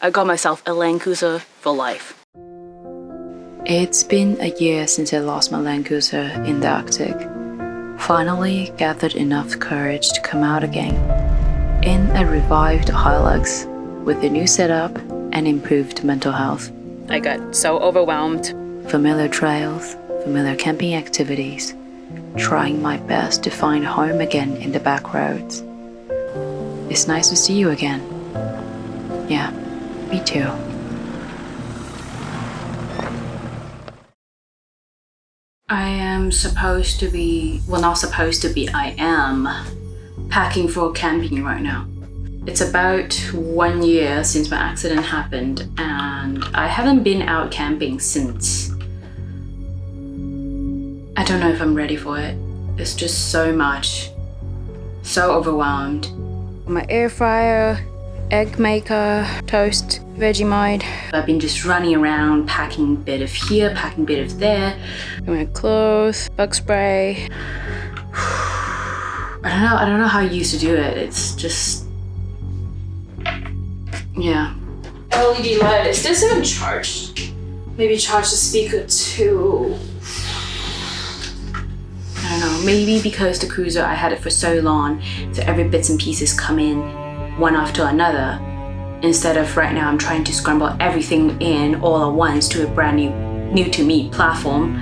I got myself a Landcruiser for life. It's been a year since I lost my Landcruiser in the Arctic. Finally gathered enough courage to come out again in a revived Hilux with a new setup and improved mental health. I got so overwhelmed. Familiar trails, familiar camping activities, trying my best to find home again in the back roads. It's nice to see you again. Yeah, me too. I am supposed to be, well, not supposed to be, I am packing for camping right now. It's about 1 year since my accident happened, and I haven't been out camping since. I don't know if I'm ready for it. It's just so much, so overwhelmed. My air fryer, egg maker, toast, Vegemite. I've been just running around, packing a bit of here, packing a bit of there. My clothes, bug spray. I don't know how I used to do it. It's just, yeah. LED light, is this even charged? Maybe charge the speaker too. I don't know, maybe because the cruiser, I had it for so long, so every bits and pieces come in one after another. Instead of right now, I'm trying to scramble everything in all at once to a brand new to me platform.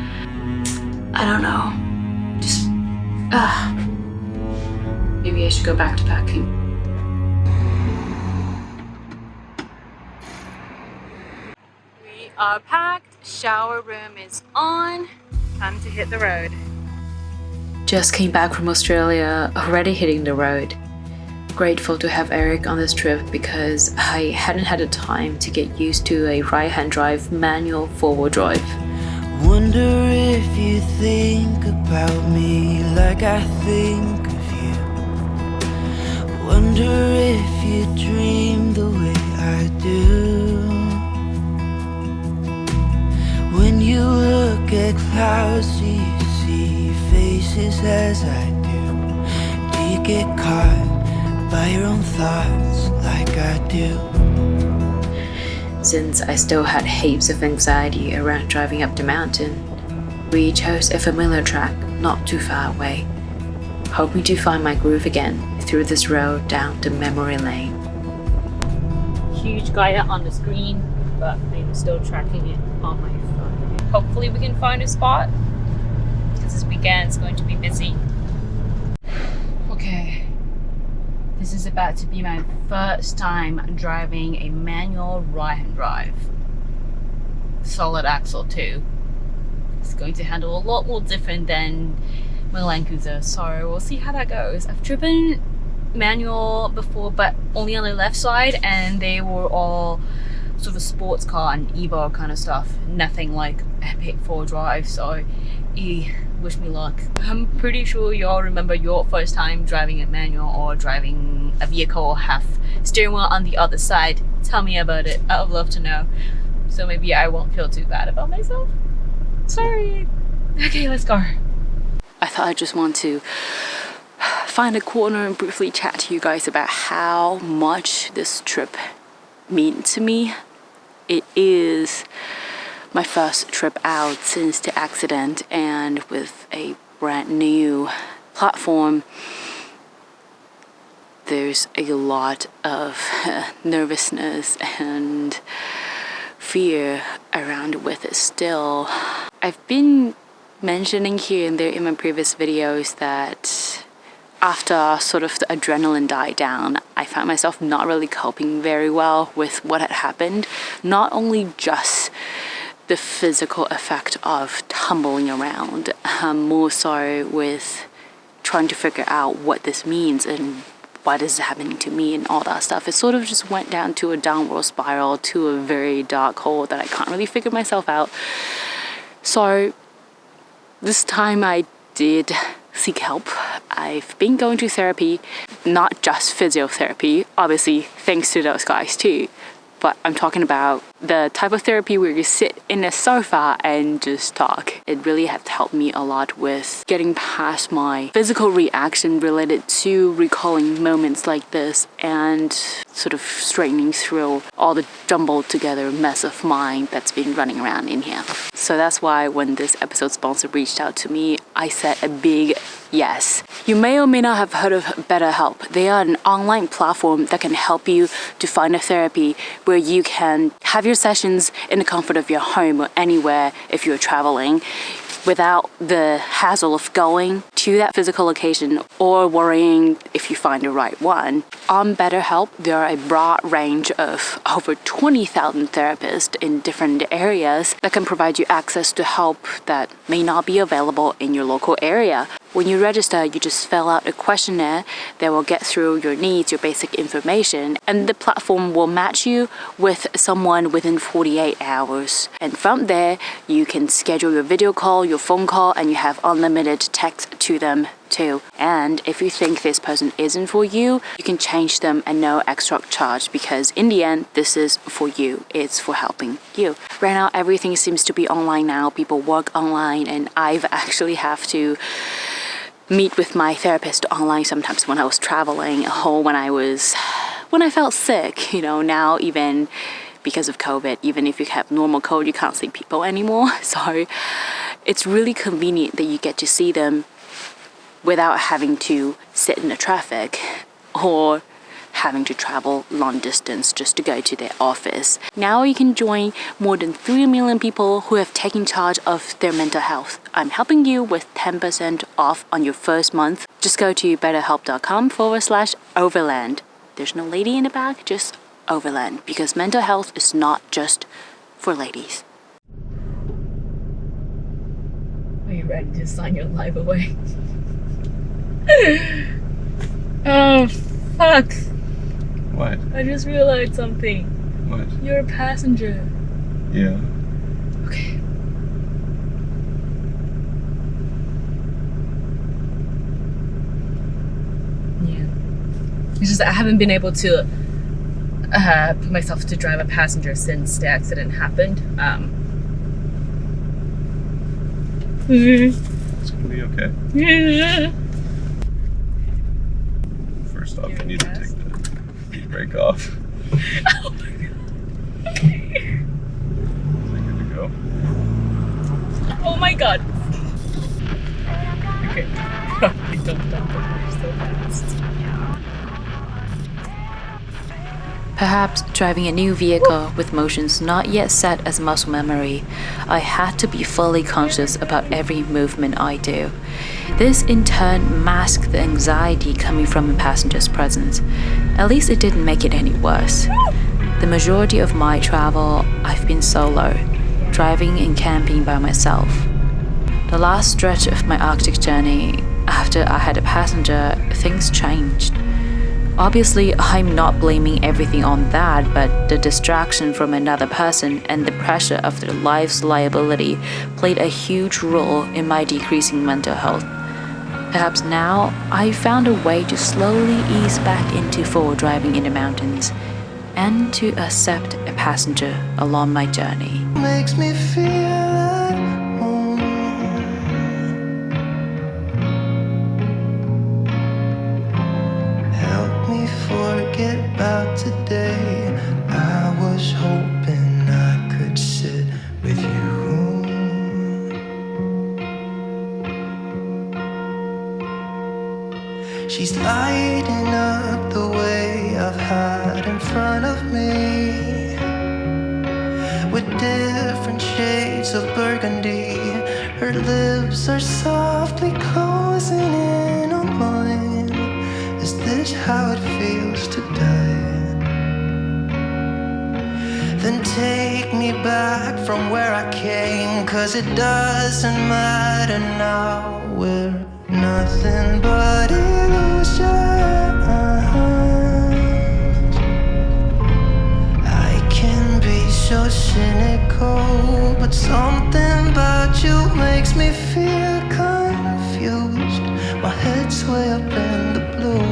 I don't know, just, maybe I should go back to packing. We are packed, shower room is on, time to hit the road. Just came back from Australia, already hitting the road. Grateful to have Eric on this trip because I hadn't had the time to get used to a right-hand drive manual four-wheel drive. Wonder if you think about me like I think of you. Wonder if you dream the way I do. When you look at clouds, do you see faces as I do? Do you get caught by your own thoughts like I do? Since I still had heaps of anxiety around driving up the mountain, we chose a familiar track not too far away, hoping to find my groove again through this road down the memory lane. Huge guide on the screen, but I'm still tracking it on my phone. Hopefully we can find a spot, because this weekend is going to be busy. Okay. This is about to be my first time driving a manual right-hand drive. Solid axle too. It's going to handle a lot more different than my Landcruiser, so we'll see how that goes. I've driven manual before, but only on the left side, and they were all sort of sports car and Evo kind of stuff. Nothing like epic four drive, so wish me luck. I'm pretty sure y'all remember your first time driving a manual or driving a vehicle or have steering wheel on the other side. Tell me about it. I would love to know. So maybe I won't feel too bad about myself. Sorry. Okay, let's go. I thought I just want to find a corner and briefly chat to you guys about how much this trip means to me. It is my first trip out since the accident, and with a brand new platform, there's a lot of nervousness and fear around with it still. I've been mentioning here and there in my previous videos that after sort of the adrenaline died down, I found myself not really coping very well with what had happened. Not only just the physical effect of tumbling around, more so with trying to figure out what this means and why this is happening to me and all that stuff. It sort of just went down to a downward spiral, to a very dark hole that I can't really figure myself out. So this time I did seek help. I've been going to therapy, not just physiotherapy, obviously thanks to those guys too, but I'm talking about the type of therapy where you sit in a sofa and just talk. It really has helped me a lot with getting past my physical reaction related to recalling moments like this and sort of straightening through all the jumbled together mess of mind that's been running around in here. So that's why when this episode sponsor reached out to me, I said a big yes. You may or may not have heard of BetterHelp. They are an online platform that can help you to find a therapy where you can have your sessions in the comfort of your home or anywhere if you're traveling, without the hassle of going to that physical location or worrying if you find the right one. On BetterHelp, there are a broad range of over 20,000 therapists in different areas that can provide you access to help that may not be available in your local area. When you register, you just fill out a questionnaire that will get through your needs, your basic information, and the platform will match you with someone within 48 hours. And from there, you can schedule your video call, your phone call, and you have unlimited text to them too. And if you think this person isn't for you, you can change them at no extra charge, because in the end, this is for you. It's for helping you. Right now, everything seems to be online now. People work online, and I've actually have to meet with my therapist online sometimes when I was traveling, or when I felt sick. Now even because of COVID, even if you have normal cold, you can't see people anymore. So it's really convenient that you get to see them without having to sit in the traffic or having to travel long distance just to go to their office. Now you can join more than 3 million people who have taken charge of their mental health. I'm helping you with 10% off on your first month. Just go to betterhelp.com/overland. There's no lady in the back, just overland, because mental health is not just for ladies. Are you ready to sign your life away? Oh, fuck. What? I just realized something. What? You're a passenger. Yeah. Okay. Yeah. It's just I haven't been able to put myself to drive a passenger since the accident happened. It's gonna be okay. Yeah. First off, you need to take the brake off. Oh my god. Is it good to go? Oh my god. Okay. Don't dump it so fast. Perhaps driving a new vehicle with motions not yet set as muscle memory, I had to be fully conscious about every movement I do. This in turn masked the anxiety coming from a passenger's presence. At least it didn't make it any worse. The majority of my travel, I've been solo, driving and camping by myself. The last stretch of my Arctic journey, after I had a passenger, things changed. Obviously, I'm not blaming everything on that, but the distraction from another person and the pressure of their life's liability played a huge role in my decreasing mental health. Perhaps now, I found a way to slowly ease back into forward driving in the mountains and to accept a passenger along my journey. Makes me feel at home. Help me forget about today. I was hoping I could sit with you. She's lighting up the way I've had in front of me, with different shades of burgundy. Her lips are softly closing in on mine. Is this how it feels to die? Then take me back from where I came, 'cause it doesn't matter now. We're nothing but illusions. I can be so cynical, but something about you makes me feel confused. My head's way up in the blue.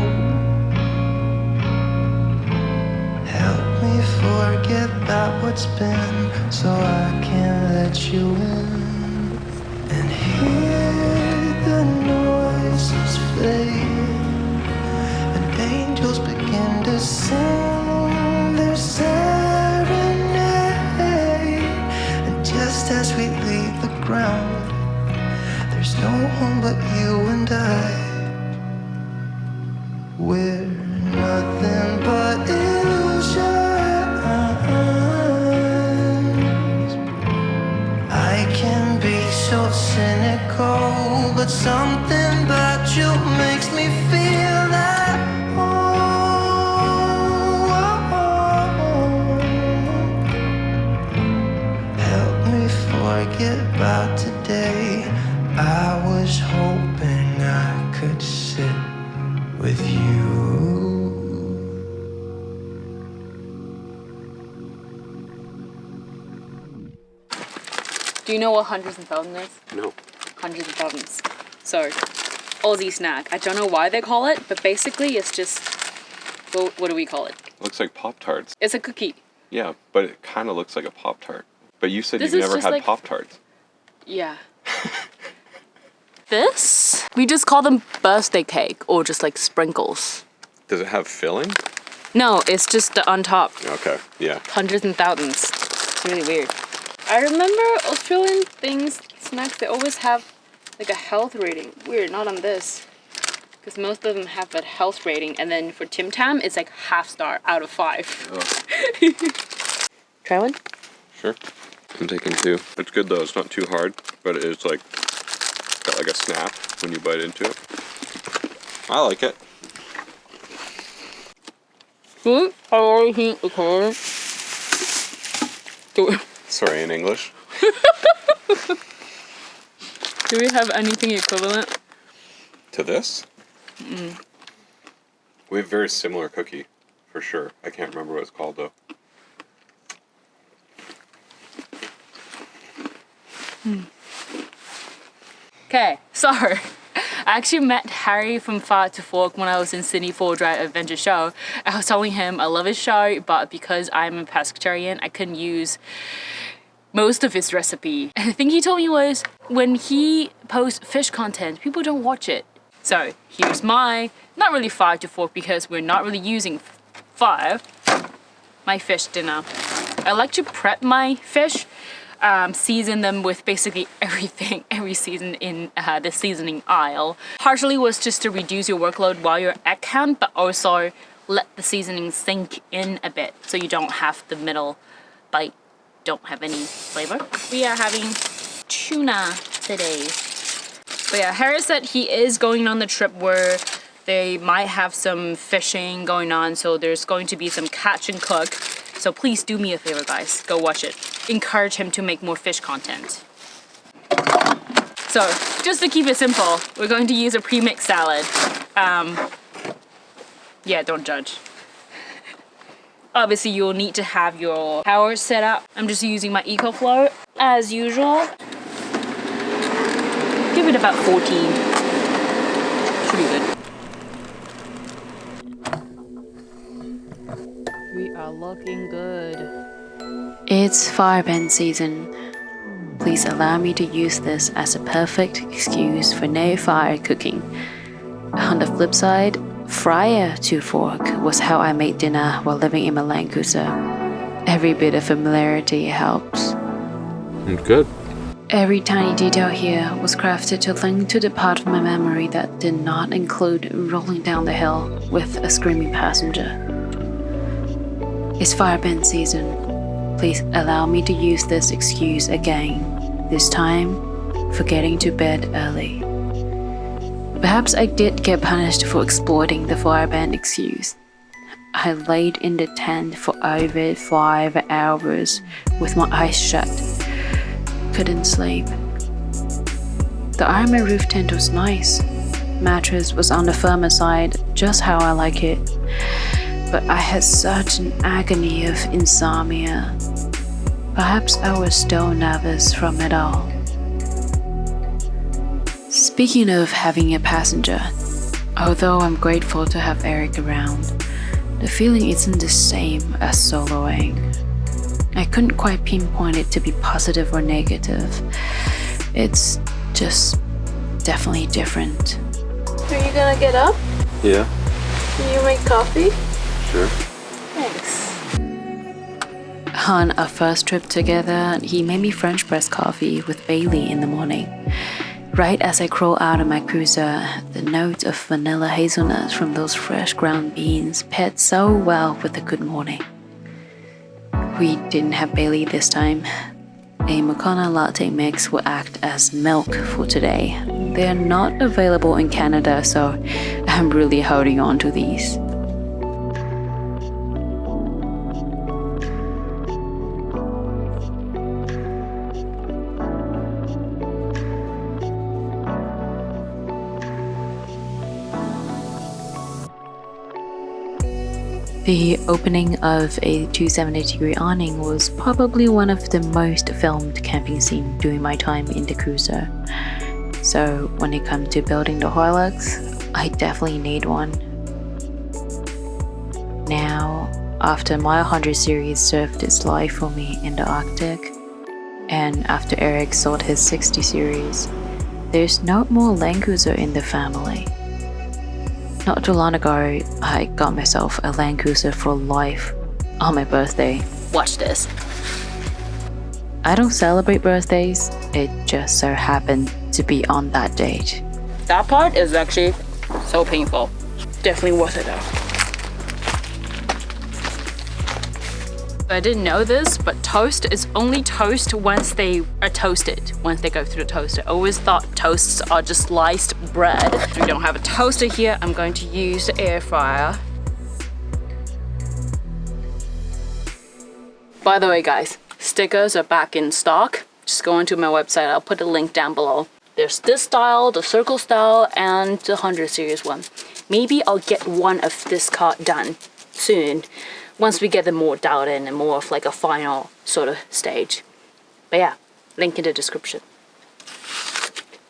Help me forget it's been, so I can't let you in. And hear the noises fade, and angels begin to sing their serenade. And just as we leave the ground, there's no home but you and I. We're nothing but illusions. I can be so cynical, but something about you makes me feel that help me forget about today. I was hoping I could sit with you. Do you know what hundreds and thousands is? No. Hundreds and thousands. So, Aussie snack. I don't know why they call it, but basically it's just, well, what do we call it? Looks like Pop-Tarts. It's a cookie. Yeah, but it kind of looks like a Pop-Tart. But you said This you've is never just had like- Pop-Tarts. Yeah. This? We just call them birthday cake or just like sprinkles. Does it have filling? No, it's just the on top. Okay, yeah. Hundreds and thousands. It's really weird. I remember Australian things, snacks, they always have like a health rating. Weird, not on this. Because most of them have a health rating. And then for Tim Tam, it's like half star out of 5. Oh. Try one? Sure. I'm taking 2. It's good though, it's not too hard, but it's like, got like a snap when you bite into it. I like it. Sorry, in English. Do we have anything equivalent? To this? We have a very similar cookie, for sure. I can't remember what it's called though. Okay, so I actually met Harry from Far to Fork when I was in Sydney for Drive Adventure Show. I was telling him I love his show, but because I'm a pescatarian, I couldn't use most of his recipe. And the thing he told me was when he posts fish content, people don't watch it. So here's my, not really Far to Fork because we're not really using fire, my fish dinner. I like to prep my fish, season them with basically everything, every season in the seasoning aisle. Partially was just to reduce your workload while you're at camp, but also let the seasoning sink in a bit so you don't have the middle bite, don't have any flavor. We are having tuna today. But yeah, Harry said he is going on the trip where they might have some fishing going on, so there's going to be some catch and cook. So please do me a favor, guys, go watch it. Encourage him to make more fish content. So just to keep it simple, we're going to use a pre-mixed salad. Yeah, don't judge. Obviously you'll need to have your power set up. I'm just using my EcoFlow as usual. Give it about 14. Should be good. We are looking good. It's fireban season. Please allow me to use this as a perfect excuse for no fire cooking. On the flip side, fryer to fork was how I made dinner while living in my Landcruiser. Every bit of familiarity helps. Good. Every tiny detail here was crafted to link to the part of my memory that did not include rolling down the hill with a screaming passenger. It's fireban season. Please allow me to use this excuse again, this time for getting to bed early. Perhaps I did get punished for exploiting the fireban excuse. I laid in the tent for over 5 hours with my eyes shut. Couldn't sleep. The armor roof tent was nice. Mattress was on the firmer side, just how I like it. But I had such an agony of insomnia. Perhaps I was still nervous from it all. Speaking of having a passenger, although I'm grateful to have Eric around, the feeling isn't the same as soloing. I couldn't quite pinpoint it to be positive or negative. It's just definitely different. Are you gonna get up? Yeah, Can you make coffee? sure. Thanks. On our first trip together, he made me French press coffee with Bailey in the morning. Right as I crawl out of my cruiser, the note of vanilla hazelnut from those fresh ground beans paired so well with the good morning. We didn't have Bailey this time. A mocha latte mix will act as milk for today. They are not available in Canada, so I'm really holding on to these. The opening of a 270-degree awning was probably one of the most filmed camping scenes during my time in the cruiser. So when it comes to building the Hilux, I definitely need one. Now, after my 100 series served its life for me in the Arctic, and after Eric sold his 60 series, there's no more Landcruiser in the family. Not too long ago, I got myself a Landcruiser for life on my birthday. Watch this. I don't celebrate birthdays, it just so happened to be on that date. That part is actually so painful. Definitely worth it though. I didn't know this, but toast is only toast once they are toasted, once they go through the toaster. I always thought toasts are just sliced bread. We don't have a toaster here. I'm going to use the air fryer. By the way, guys, stickers are back in stock. Just go onto my website. I'll put a link down below. There's this style, the circle style, and the 100 series one. Maybe I'll get one of this card done soon, once we get them more dialed in and more of like a final sort of stage. But yeah, link in the description.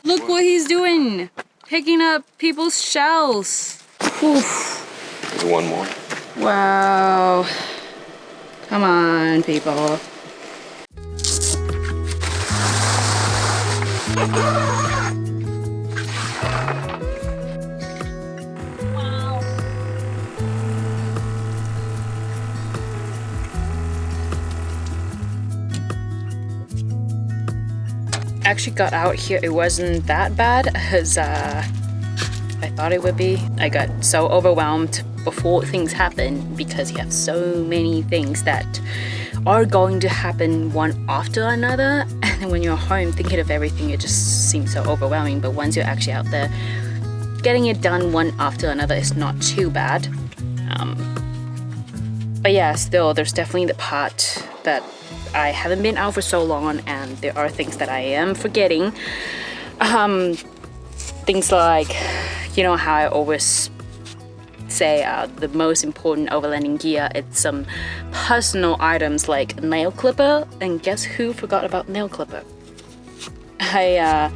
Look what he's doing! Picking up people's shells. Oof. There's one more. Wow. Come on, people. Actually got out here, it wasn't that bad as I thought it would be. I got so overwhelmed before things happen because you have so many things that are going to happen one after another, and then when you're home thinking of everything, it just seems so overwhelming. But once you're actually out there, getting it done one after another is not too bad. But yeah, still there's definitely the part that I haven't been out for so long and there are things that I am forgetting. Things like, you know how I always say the most important overlanding gear, it's some personal items like a nail clipper, and guess who forgot about nail clipper? The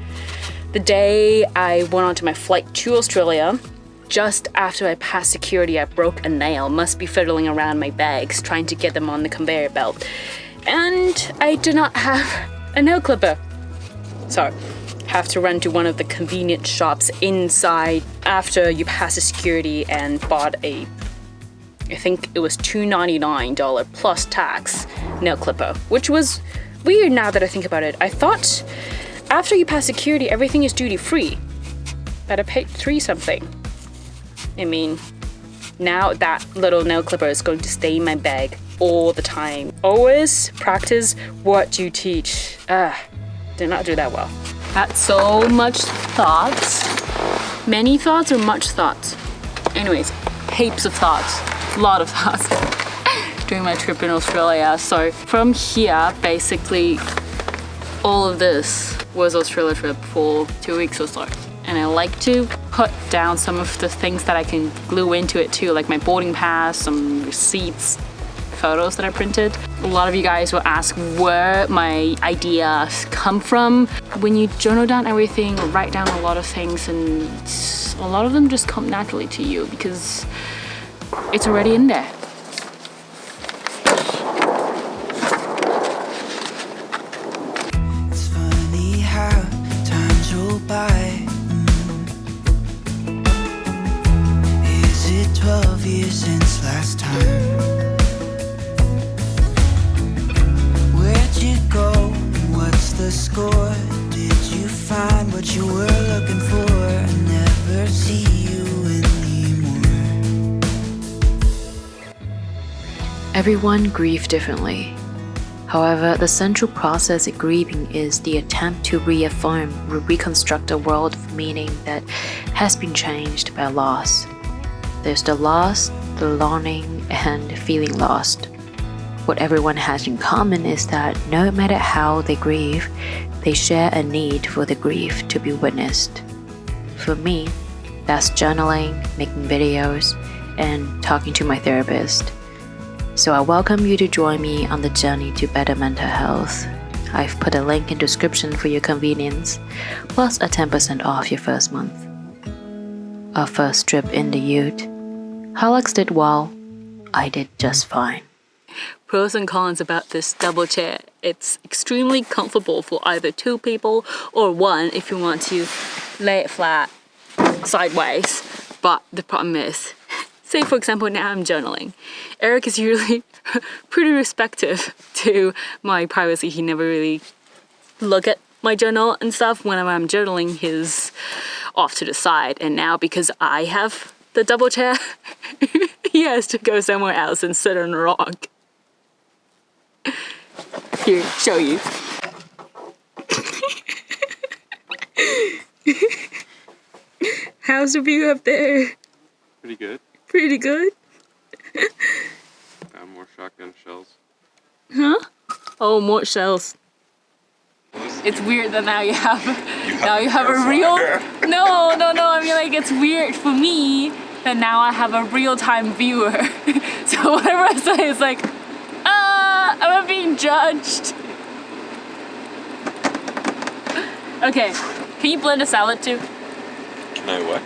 day I went on to my flight to Australia, just after I passed security, I broke a nail. Must be fiddling around my bags trying to get them on the conveyor belt. And I do not have a nail clipper. So, have to run to one of the convenience shops inside after you pass the security and bought I think it was $2.99 plus tax nail clipper, which was weird now that I think about it. I thought after you pass security, everything is duty free, but I paid $3 something. I mean, now that little nail clipper is going to stay in my bag all the time. Always practice what you teach. Did not do that well. Had so much thoughts. Many thoughts or much thoughts? Anyways, heaps of thoughts. A lot of thoughts during my trip in Australia. So from here, basically, all of this was Australia trip for 2 weeks or so. And I like to put down some of the things that I can glue into it too, like my boarding pass, some receipts, photos that I printed. A lot of you guys will ask where my ideas come from. When you journal down everything or write down a lot of things, and a lot of them just come naturally to you because it's already in there. what you were looking for. I never see you anymore. Everyone grieves differently. However, the central process in grieving is the attempt to reaffirm or reconstruct a world of meaning that has been changed by loss. There's the loss, the longing, and feeling lost. What everyone has in common is that no matter how they grieve, they share a need for the grief to be witnessed. For me, that's journaling, making videos, and talking to my therapist. So I welcome you to join me on the journey to better mental health. I've put a link in the description for your convenience, plus a 10% off your first month. Our first trip in the ute. Hilux did well. I did just fine. Pros and cons about this double chair. It's extremely comfortable for either 2 people or 1 if you want to lay it flat sideways. But the problem is, say for example now I'm journaling. Eric is usually pretty respectful to my privacy. He never really look at my journal and stuff. When I'm journaling, he's off to the side. And now because I have the double chair, he has to go somewhere else and sit on a rock. Here, show you. How's the view up there? Pretty good. Pretty good. More shotgun shells. Huh? Oh, more shells. It's weird that now you have a real. No. I mean, like, it's weird for me that now I have a real-time viewer. So whatever I say is like, I'm being judged. Okay, can you blend a salad too? Can I what?